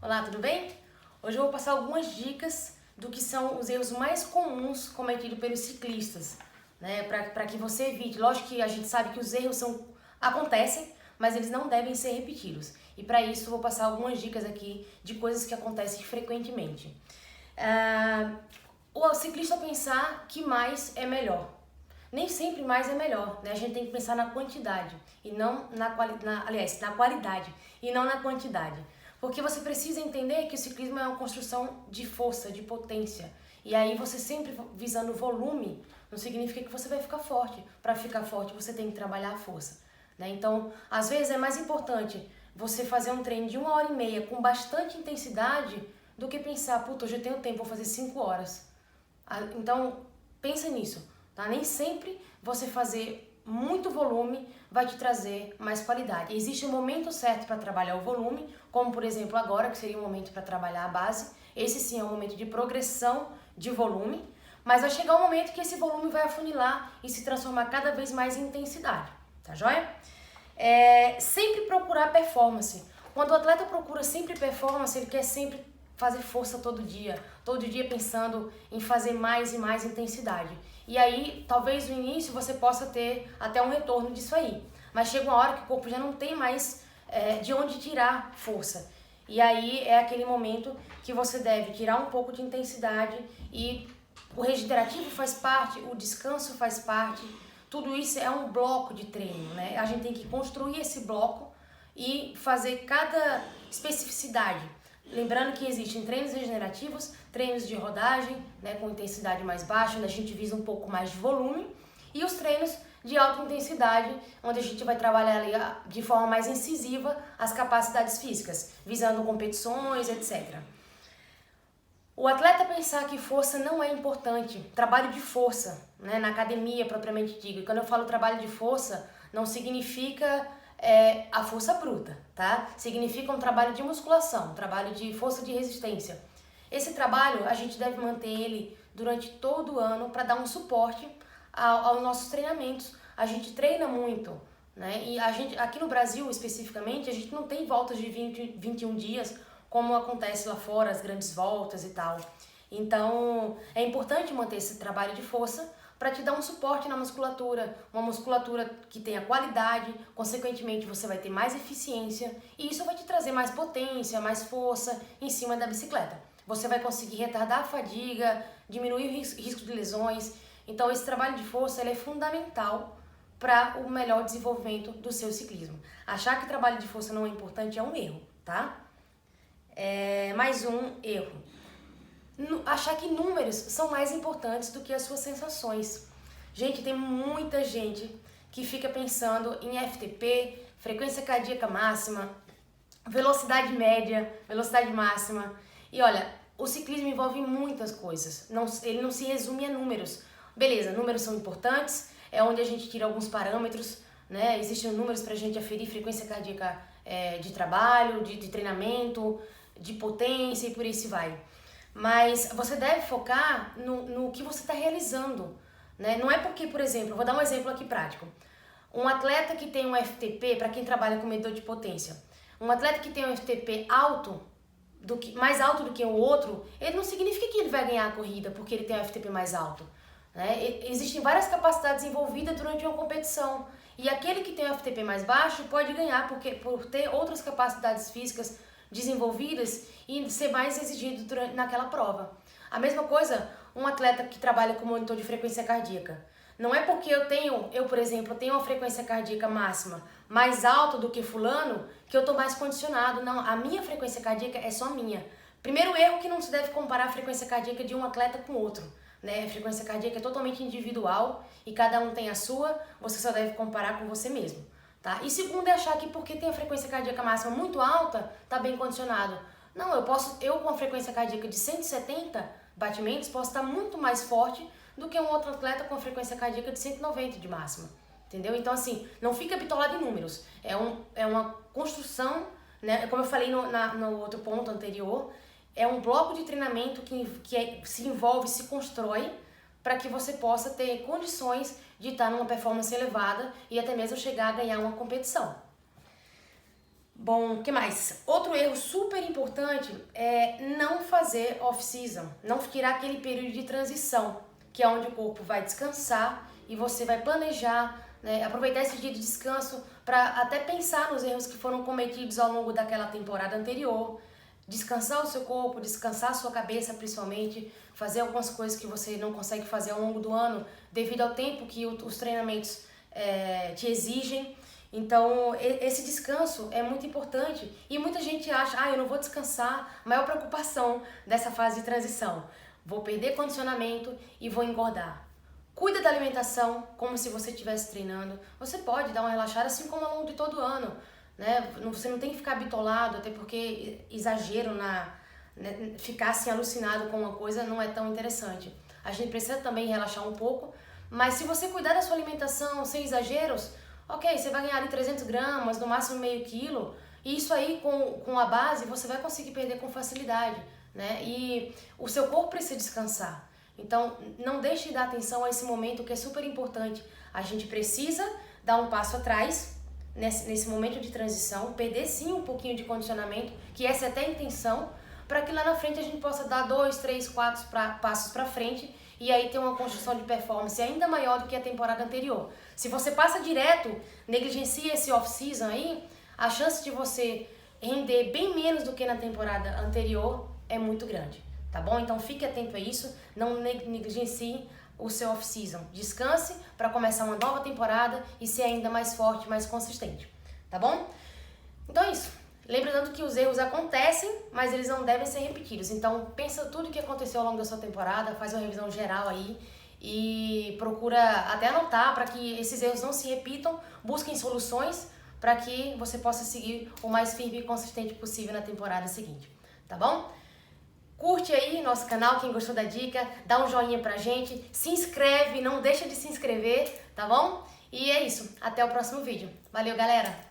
Olá, tudo bem? Hoje eu vou passar algumas dicas do que são os erros mais comuns cometidos pelos ciclistas, né? Para que você evite. Lógico que a gente sabe que os erros acontecem, mas eles não devem ser repetidos. E para isso eu vou passar algumas dicas aqui de coisas que acontecem frequentemente. O ciclista pensar que mais é melhor. Nem sempre mais é melhor, né? A gente tem que pensar na quantidade e não na qualidade e não na quantidade. Porque você precisa entender que o ciclismo é uma construção de força, de potência. E aí você sempre visando volume, não significa que você vai ficar forte. Para ficar forte, você tem que trabalhar a força, né? Então, às vezes é mais importante você fazer um treino de 1h30 com bastante intensidade do que pensar, puta, hoje eu tenho tempo, vou fazer 5 horas. Então, pensa nisso, tá? Nem sempre você fazer muito volume vai te trazer mais qualidade. Existe um momento certo para trabalhar o volume, como por exemplo agora, que seria um momento para trabalhar a base. Esse sim é um momento de progressão de volume, mas vai chegar um momento que esse volume vai afunilar e se transformar cada vez mais em intensidade, tá joia? Sempre procurar performance. Quando o atleta procura sempre performance, ele quer sempre fazer força todo dia pensando em fazer mais e mais intensidade. E aí, talvez no início você possa ter até um retorno disso aí, mas chega uma hora que o corpo já não tem mais de onde tirar força. E aí é aquele momento que você deve tirar um pouco de intensidade e o regenerativo faz parte, o descanso faz parte, tudo isso é um bloco de treino, né? A gente tem que construir esse bloco e fazer cada especificidade. Lembrando que existem treinos regenerativos, treinos de rodagem, né, com intensidade mais baixa, onde a gente visa um pouco mais de volume, e os treinos de alta intensidade, onde a gente vai trabalhar ali de forma mais incisiva as capacidades físicas, visando competições, etc. O atleta pensar que força não é importante, trabalho de força, né, na academia propriamente dita. E quando eu falo trabalho de força, não significa a força bruta, tá? Significa um trabalho de musculação, um trabalho de força de resistência. Esse trabalho a gente deve manter ele durante todo o ano para dar um suporte aos nossos treinamentos. A gente treina muito, né? E a gente, aqui no Brasil especificamente, a gente não tem voltas de 21 dias como acontece lá fora, as grandes voltas e tal. Então, é importante manter esse trabalho de força para te dar um suporte na musculatura, uma musculatura que tenha qualidade, consequentemente você vai ter mais eficiência e isso vai te trazer mais potência, mais força em cima da bicicleta. Você vai conseguir retardar a fadiga, diminuir o risco de lesões. Então esse trabalho de força ele é fundamental para o melhor desenvolvimento do seu ciclismo. Achar que o trabalho de força não é importante é um erro, tá? Mais um erro. Achar que números são mais importantes do que as suas sensações. Gente, tem muita gente que fica pensando em FTP, frequência cardíaca máxima, velocidade média, velocidade máxima. E olha, o ciclismo envolve muitas coisas. Ele não se resume a números. Beleza, números são importantes, é onde a gente tira alguns parâmetros, né? Existem números para a gente aferir frequência cardíaca de trabalho, de treinamento, de potência e por aí se vai. Mas você deve focar no que você está realizando, né? Não é porque, por exemplo, eu vou dar um exemplo aqui prático. Um atleta que tem um FTP, para quem trabalha com medidor de potência, um atleta que tem um FTP mais alto do que o outro, ele não significa que ele vai ganhar a corrida porque ele tem um FTP mais alto, né? Existem várias capacidades envolvidas durante uma competição. E aquele que tem um FTP mais baixo pode ganhar por ter outras capacidades físicas desenvolvidas e ser mais exigido naquela prova. A mesma coisa, um atleta que trabalha com monitor de frequência cardíaca. Não é porque por exemplo, tenho uma frequência cardíaca máxima mais alta do que fulano, que eu estou mais condicionado. Não, a minha frequência cardíaca é só minha. Primeiro erro que não se deve comparar a frequência cardíaca de um atleta com outro, né? A frequência cardíaca é totalmente individual e cada um tem a sua, você só deve comparar com você mesmo. Tá? E segundo é achar que porque tem a frequência cardíaca máxima muito alta, tá bem condicionado. Não, eu com a frequência cardíaca de 170 batimentos, posso estar muito mais forte do que um outro atleta com a frequência cardíaca de 190 de máxima. Entendeu? Então, assim, não fica bitolado em números. É uma construção, né? Como eu falei no outro ponto anterior, é um bloco de treinamento que se envolve, se constrói para que você possa ter condições de estar numa performance elevada e até mesmo chegar a ganhar uma competição. Bom, o que mais? Outro erro super importante é não fazer off-season, não tirar aquele período de transição, que é onde o corpo vai descansar e você vai planejar, né, aproveitar esse dia de descanso para até pensar nos erros que foram cometidos ao longo daquela temporada anterior, descansar o seu corpo, descansar a sua cabeça principalmente, fazer algumas coisas que você não consegue fazer ao longo do ano devido ao tempo que os treinamentos te exigem. Então, esse descanso é muito importante e muita gente acha, eu não vou descansar, maior preocupação dessa fase de transição, vou perder condicionamento e vou engordar. Cuida da alimentação como se você estivesse treinando, você pode dar uma relaxada assim como ao longo de todo ano, né? Você não tem que ficar bitolado, até porque exagero ficar assim alucinado com uma coisa não é tão interessante. A gente precisa também relaxar um pouco, mas se você cuidar da sua alimentação sem exageros, ok, você vai ganhar ali 300 gramas, no máximo meio quilo, e isso aí com a base você vai conseguir perder com facilidade, né? E o seu corpo precisa descansar. Então, não deixe de dar atenção a esse momento que é super importante. A gente precisa dar um passo atrás nesse momento de transição, perder sim um pouquinho de condicionamento, que essa é até a intenção, para que lá na frente a gente possa dar 2, 3, 4 passos para frente e aí ter uma construção de performance ainda maior do que a temporada anterior. Se você passa direto, negligencia esse off-season aí, a chance de você render bem menos do que na temporada anterior é muito grande, tá bom? Então fique atento a isso, não negligencie o seu off-season. Descanse para começar uma nova temporada e ser ainda mais forte, mais consistente, tá bom? Então é isso. Lembrando que os erros acontecem, mas eles não devem ser repetidos. Então, pensa tudo o que aconteceu ao longo da sua temporada, faz uma revisão geral aí e procura até anotar para que esses erros não se repitam, busquem soluções para que você possa seguir o mais firme e consistente possível na temporada seguinte, tá bom? Curte aí nosso canal, quem gostou da dica, dá um joinha pra gente, se inscreve, não deixa de se inscrever, tá bom? E é isso, até o próximo vídeo. Valeu, galera!